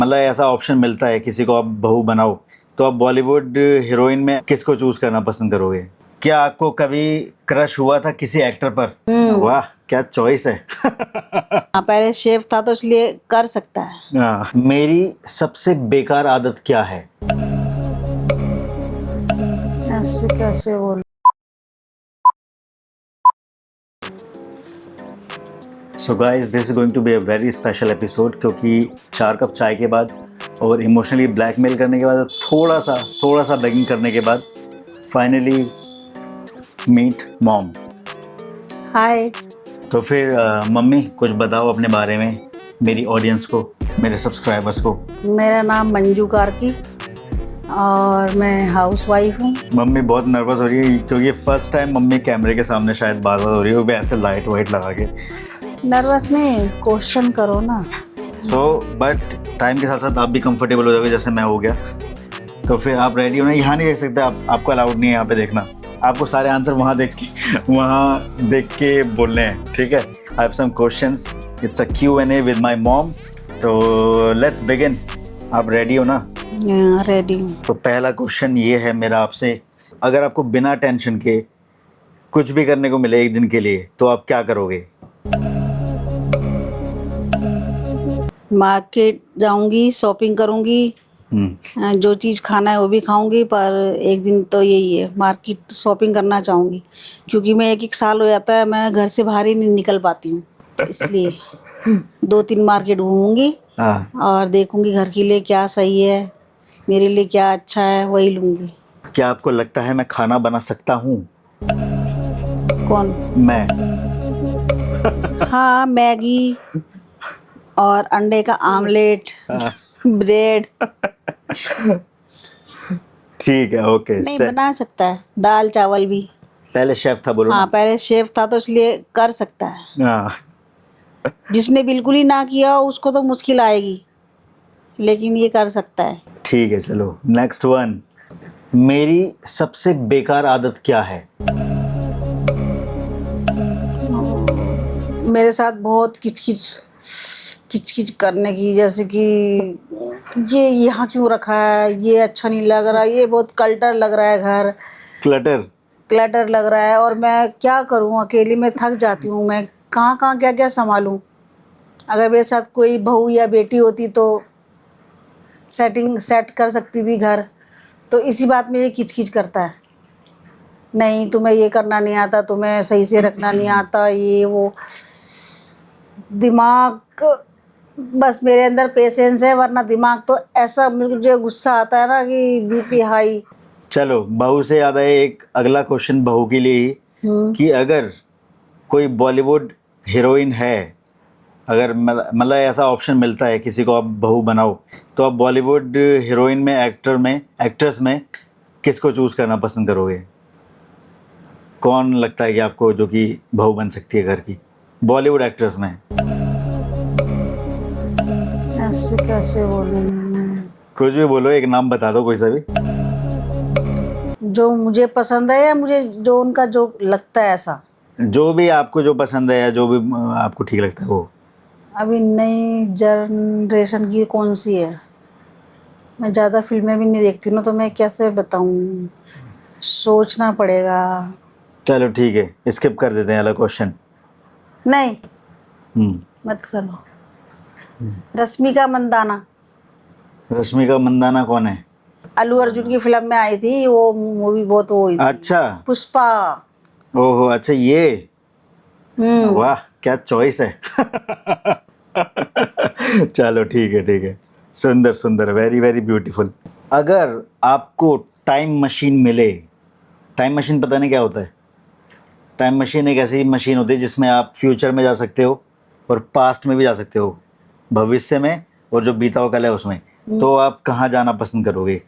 मतलब ऐसा ऑप्शन मिलता है किसी को, आप बहू बनाओ, तो आप बॉलीवुड हीरोइन में किसको चूज करना पसंद करोगे? क्या आपको कभी क्रश हुआ था किसी एक्टर पर? वाह क्या चॉइस है। हाँ, पहले शेफ था तो इसलिए कर सकता है। हाँ, मेरी सबसे बेकार आदत क्या है? ऐसे कैसे बोल। So guys, this is going to be a very special episode, क्योंकि 4 कप चाय के बाद और इमोशनली ब्लैकमेल करने के बाद, थोड़ा सा बेगिंग करने के बाद, फाइनली मीट मॉम। हाय। तो फिर मम्मी कुछ बताओ अपने बारे में, मेरी ऑडियंस को, मेरे सब्सक्राइबर्स को। मेरा नाम मंजू कार्की और मैं हाउसवाइफ हूँ। मम्मी बहुत नर्वस हो रही है क्योंकि फर्स्ट टाइम मम्मी कैमरे के सामने शायद बात हो रही है, वो भी ऐसे लाइट वाइट लगा के। नर्वस नहीं, क्वेश्चन करो ना। बट टाइम के साथ साथ आप भी कंफर्टेबल हो जाओगे जैसे मैं हो गया। तो फिर आप रेडी हो ना? यहाँ नहीं देख सकते आप, आपको अलाउड नहीं है यहाँ पे देखना। आपको सारे आंसर वहाँ देख के बोलने हैं, ठीक है? I have some questions, it's a Q&A with my mom. तो लेट्स बिगिन। आप रेडी हो ना? रेडी हूँ। तो पहला क्वेश्चन ये है मेरा आपसे, अगर आपको बिना टेंशन के कुछ भी करने को मिले एक दिन के लिए, तो आप क्या करोगे? मार्केट जाऊंगी, शॉपिंग करूंगी, जो चीज़ खाना है वो भी खाऊंगी, पर एक दिन तो यही है, मार्केट शॉपिंग करना चाहूंगी, क्योंकि मैं एक साल हो जाता है मैं घर से बाहर ही नहीं निकल पाती हूँ, इसलिए 2-3 मार्केट घूमूंगी हाँ। और देखूंगी घर के लिए क्या सही है, मेरे लिए क्या अच्छा है, वही लूंगी। क्या आपको लगता है मैं खाना बना सकता हूँ? कौन? मैं। हाँ, मैगी और अंडे का आमलेट, ब्रेड। ठीक है, ओके। नहीं, बना सकता है, दाल चावल भी। पहले शेफ था, बोलो हाँ, ना। पहले शेफ था तो इसलिए कर सकता है। हाँ। जिसने बिल्कुल ही ना किया हो उसको तो मुश्किल आएगी, लेकिन ये कर सकता है। ठीक है, चलो नेक्स्ट वन। मेरी सबसे बेकार आदत क्या है? मेरे साथ बहुत किचकिच करने की, जैसे कि ये यहाँ क्यों रखा है, ये अच्छा नहीं लग रहा, ये बहुत कल्टर लग रहा है, घर क्लटर लग रहा है, और मैं क्या करूँ, अकेली मैं थक जाती हूँ, मैं कहाँ कहाँ क्या क्या संभालूँ। अगर मेरे साथ कोई बहू या बेटी होती तो सेट कर सकती थी घर, तो इसी बात में ये किचकिच करता है, नहीं तुम्हें ये करना नहीं आता, तुम्हें सही से रखना नहीं आता, ये वो। दिमाग, बस मेरे अंदर पेशेंस है, वरना दिमाग तो ऐसा मुझे गुस्सा आता है ना कि बीपी हाई। चलो, बहू से याद है एक अगला क्वेश्चन बहू के लिए ही, कि अगर कोई बॉलीवुड हीरोइन है, अगर मतलब ऐसा ऑप्शन मिलता है किसी को, आप बहू बनाओ, तो आप बॉलीवुड हीरोइन में, एक्ट्रेस में किसको चूज करना पसंद करोगे? कौन लगता है कि आपको जो कि बहू बन सकती है घर की, बॉलीवुड एक्ट्रेस में? ऐसे कैसे बोलूं? कुछ भी बोलो, एक नाम बता दो कोई सा भी। जो मुझे पसंद है या मुझे जो उनका जो लगता है, ऐसा? जो भी आपको जो पसंद है या जो भी आपको ठीक लगता है वो। अभी नई जनरेशन की कौन सी है? मैं ज़्यादा फिल्में भी नहीं देखती ना, तो मैं कैसे बताऊं, सोचना पड़ेगा। चलो ठीक है, स्किप कर देते हैं अगला क्वेश्चन। नहीं, मत करो। रश्मिका मंदाना। रश्मिका मंदाना कौन है? अल्लू अर्जुन की फिल्म में आई थी, वो मूवी बहुत वो हुई थी। अच्छा। पुष्पा। ओहो, अच्छा ये। हम्म। वाह क्या चॉइस है। चलो ठीक है। सुंदर सुंदर, वेरी वेरी ब्यूटीफुल। अगर आपको टाइम मशीन मिले, टाइम मशीन पता नहीं क्या होता है? टाइम मशीन एक ऐसी मशीन होती है जिसमें आप फ्यूचर में जा सकते हो और पास्ट में भी जा सकते हो, भविष्य में और जो बीता हुआ कल है उसमें। तो आप कहाँ जाना पसंद करोगे?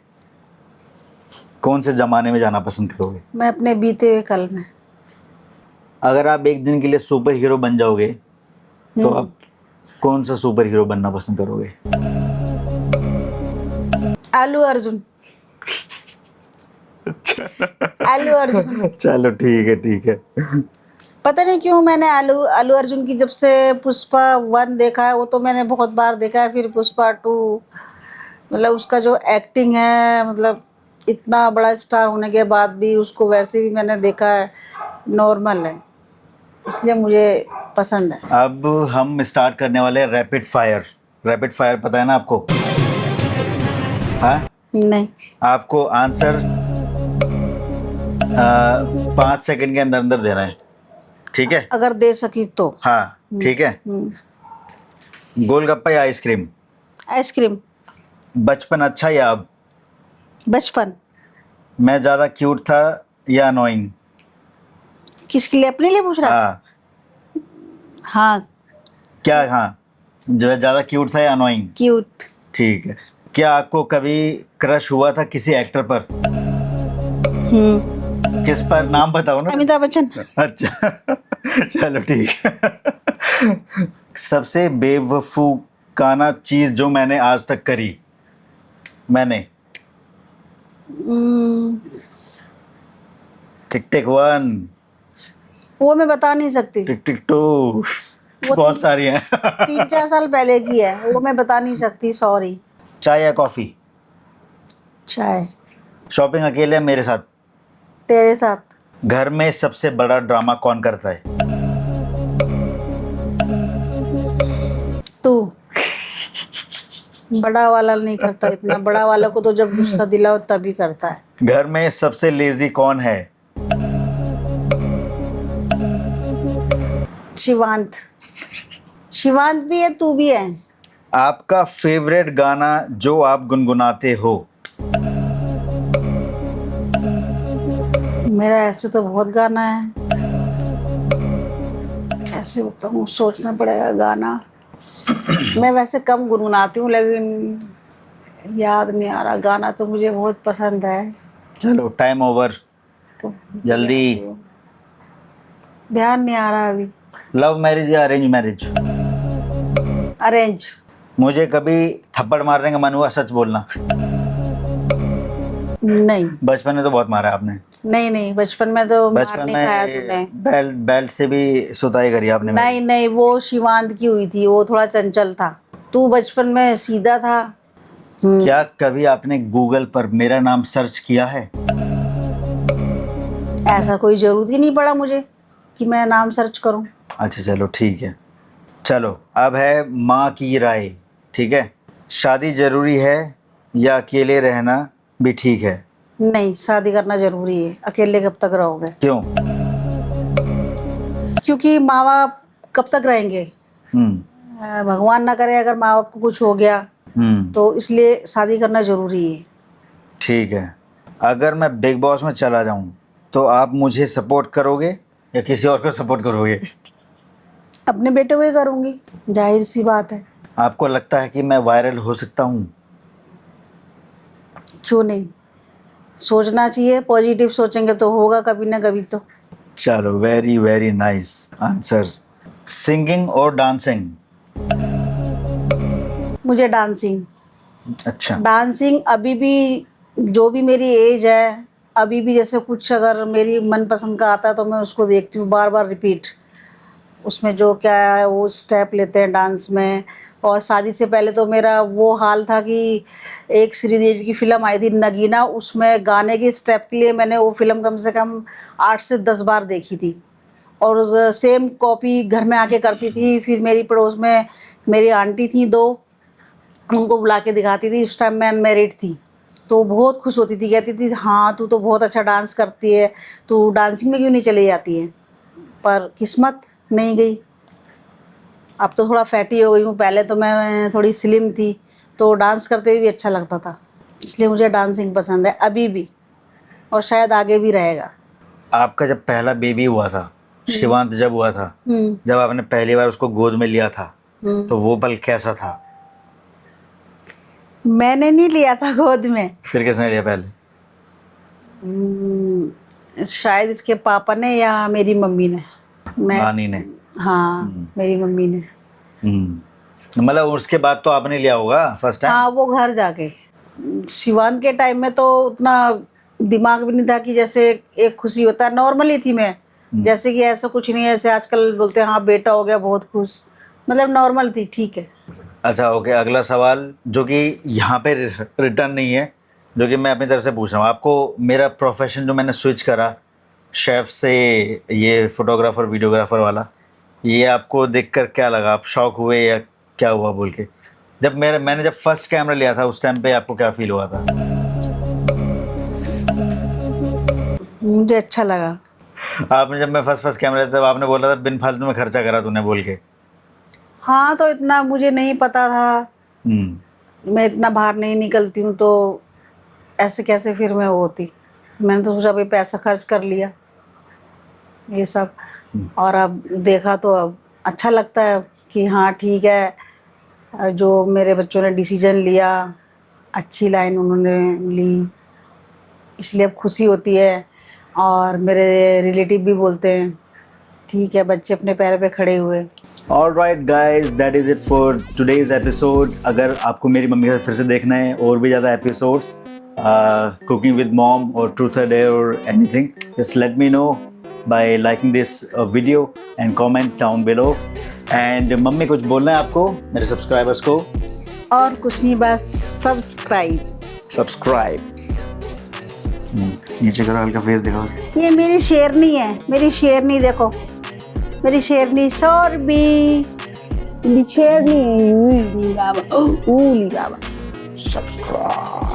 कौन से ज़माने में जाना पसंद करोगे? मैं अपने बीते हुए कल में। अगर आप एक दिन के लिए सुपर हीरो बन जाओगे, तो आप कौन सा सुपर हीरो बनना पसंद करोगे? अल्लू अर्जुन। अल्लू अर्जुन। चलो ठीक है। पता नहीं क्यों मैंने अल्लू अर्जुन की जब से पुष्पा 1 देखा है, वो तो मैंने बहुत बार देखा है, फिर पुष्पा 2, मतलब उसका जो एक्टिंग है, मतलब इतना बड़ा स्टार होने के बाद भी उसको वैसे भी मैंने देखा है, नॉर्मल है, इसलिए मुझे पसंद है। अब हम स्टार्ट करने वाले हैं रैपिड फायर। रैपिड फायर पता है ना आपको? हाँ, नहीं। आपको आंसर 5 सेकंड के अंदर अंदर देना है, ठीक है? अगर दे सकी तो। हाँ, ठीक है। गोलगप्पा या आइसक्रीम? आइसक्रीम। बचपन अच्छा या अब? बचपन। मैं ज़्यादा क्यूट था या अनोइंग? किसके लिए, अपने लिए पूछ रहा है? हाँ, हाँ, क्या? हाँ, जो है ज़्यादा क्यूट था या अनोइंग? क्यूट। ठीक है। क्या आपको कभी क्रश हुआ था किसी एक्टर पर? किस पर? नाम बताओ ना। अमिताभ बच्चन। अच्छा चलो ठीक है। सबसे बेवकूफ़ाना चीज़ जो मैंने आज तक करी? मैंने टिक टिक 1, वो मैं बता नहीं सकती, टिक टिक 2, वो बहुत सारी हैं। 3-4 साल पहले की है, वो मैं बता नहीं सकती, सॉरी। चाय या कॉफ़ी? चाय। शॉपिंग अकेले या मेरे साथ? तेरे साथ। घर में सबसे बड़ा ड्रामा कौन करता है? तू। बड़ा वाला नहीं करता इतना, बड़ा वाला को तो जब गुस्सा दिलाओ तभी करता है। घर में सबसे लेजी कौन है? शिवांत। शिवांत भी है, तू भी है। आपका फेवरेट गाना जो आप गुनगुनाते हो? मेरा ऐसे तो बहुत गाना है, कैसे बताऊँ, सोचना पड़ेगा गाना। मैं वैसे कम गुनगुनाती हूँ, लेकिन याद नहीं आ रहा, गाना तो मुझे बहुत पसंद है। चलो टाइम ओवर, तो जल्दी। ध्यान नहीं आ रहा अभी। लव मैरिज या अरेंज मैरिज? अरेंज। मुझे कभी थप्पड़ मारने का मन हुआ? सच बोलना। नहीं। बचपन में तो बहुत मारा आपने। नहीं नहीं, बचपन में तो मार बचपन नहीं खाया में तूने। बेल्ट से भी सुताई करी आपने मेरी। नहीं नहीं, वो शिवांत की हुई थी, वो थोड़ा चंचल था, तू बचपन में सीधा था। क्या कभी आपने गूगल पर मेरा नाम सर्च किया है? ऐसा कोई जरूरत ही नहीं पड़ा मुझे कि मैं नाम सर्च करूं। अच्छा चलो ठीक है। चलो अब है माँ की राय, ठीक है? शादी जरूरी है या अकेले रहना भी ठीक है? नहीं, शादी करना जरूरी है, अकेले कब तक रहोगे? क्यों? क्योंकि माँ बाप कब तक रहेंगे? भगवान ना करे अगर माँ बाप को कुछ हो गया, तो इसलिए शादी करना जरूरी है। ठीक है। अगर मैं बिग बॉस में चला जाऊं तो आप मुझे सपोर्ट करोगे या किसी और को सपोर्ट करोगे? अपने बेटे को ही करूंगी, जाहिर सी बात है। आपको लगता है कि मैं वायरल हो सकता हूं? क्यों नहीं, सोचना चाहिए, पॉजिटिव सोचेंगे तो होगा कभी ना कभी तो। चलो very very nice answers. Singing और डांसिंग? मुझे डांसिंग। अच्छा। डांसिंग अभी भी, जो भी मेरी एज है, अभी भी जैसे कुछ अगर मेरी मनपसंद का आता है तो मैं उसको देखती हूँ बार बार रिपीट, उसमें जो क्या है वो स्टेप लेते हैं डांस में। और शादी से पहले तो मेरा वो हाल था कि एक श्रीदेवी की फिल्म आई थी नगीना, उसमें गाने के स्टेप के लिए मैंने वो फिल्म कम से कम 8 से 10 बार देखी थी, और सेम कॉपी घर में आके करती थी। फिर मेरी पड़ोस में मेरी आंटी थी 2, उनको बुला के दिखाती थी, उस टाइम मैं अनमेरिड थी, तो बहुत खुश होती थी, कहती थी हाँ तू तो बहुत अच्छा डांस करती है, तू डांसिंग में क्यों नहीं चली जाती है? पर किस्मत नहीं गई। अब तो थोड़ा फैटी हो गई हूँ, पहले तो मैं थोड़ी स्लिम थी, तो डांस करते हुए भी अच्छा लगता था, इसलिए मुझे डांसिंग पसंद है अभी भी, और शायद आगे भी रहेगा। आपका जब पहला बेबी हुआ था, शिवांत जब हुआ था, जब आपने पहली बार उसको गोद में लिया था, तो वो पल कैसा था? मैंने नहीं लिया था गोद में। फिर किसने लिया पहले? शायद इसके पापा ने या मेरी मम्मी ने। नानी ने? हाँ, मेरी मम्मी ने। मतलब उसके बाद तो आपने लिया होगा फर्स्ट टाइम? हाँ, वो घर जाके। शिवान के टाइम में तो उतना दिमाग भी नहीं था कि जैसे एक खुशी होता है, नॉर्मली थी मैं, जैसे कि ऐसा कुछ नहीं है, ऐसे आजकल बोलते हैं हाँ बेटा हो गया बहुत खुश, मतलब नॉर्मल थी, ठीक है। अच्छा ओके, अगला सवाल जो कि यहाँ पे रिटर्न नहीं है, जो कि मैं अपनी तरफ से पूछ रहा हूँ आपको। मेरा प्रोफेशन जो मैंने स्विच करा शेफ़ से ये फोटोग्राफर वीडियोग्राफर वाला, ये आपको देखकर क्या लगा? आप शॉक हुए या क्या हुआ बोल के? जब मैंने जब फर्स्ट कैमरा लिया था उस टाइम पे आपको क्या फील हुआ था? मुझे अच्छा लगा। आपने जब मैं फर्स्ट कैमरा लिया तब आपने बोला था बिन फालतू में खर्चा करा तूने बोल के। हाँ तो इतना मुझे नहीं पता था, मैं इतना बाहर नहीं निकलती हूँ, तो ऐसे कैसे फिर मैं वो होती। मैंने तो सोचा भाई पैसा खर्च कर लिया ये सब, और अब देखा तो अब अच्छा लगता है कि हाँ ठीक है, जो मेरे बच्चों ने डिसीजन लिया अच्छी लाइन उन्होंने ली, इसलिए अब खुशी होती है। और मेरे रिलेटिव भी बोलते हैं ठीक है बच्चे अपने पैर पे खड़े हुए। Alright guys, that is it for today's episode. अगर आपको मेरी मम्मी का फिर से देखना है और भी ज़्यादा एपिसोड्स कुकिंग विद मॉम और ट्रूथ और डेयर और anything, just let me know by liking this video and comment down below. And mummy कुछ बोलना है आपको मेरे सब्सक्राइबर्स को? और कुछ नहीं, बस सब्सक्राइब। नीचे करो, हल्का फेस दिखाओ। ये मेरी शेरनी है, मेरी शेरनी देखो, मेरी शेरनी शोरबी, मेरी शेरनी ऊली बाबा, ऊली बाबा। सब्सक्राइब।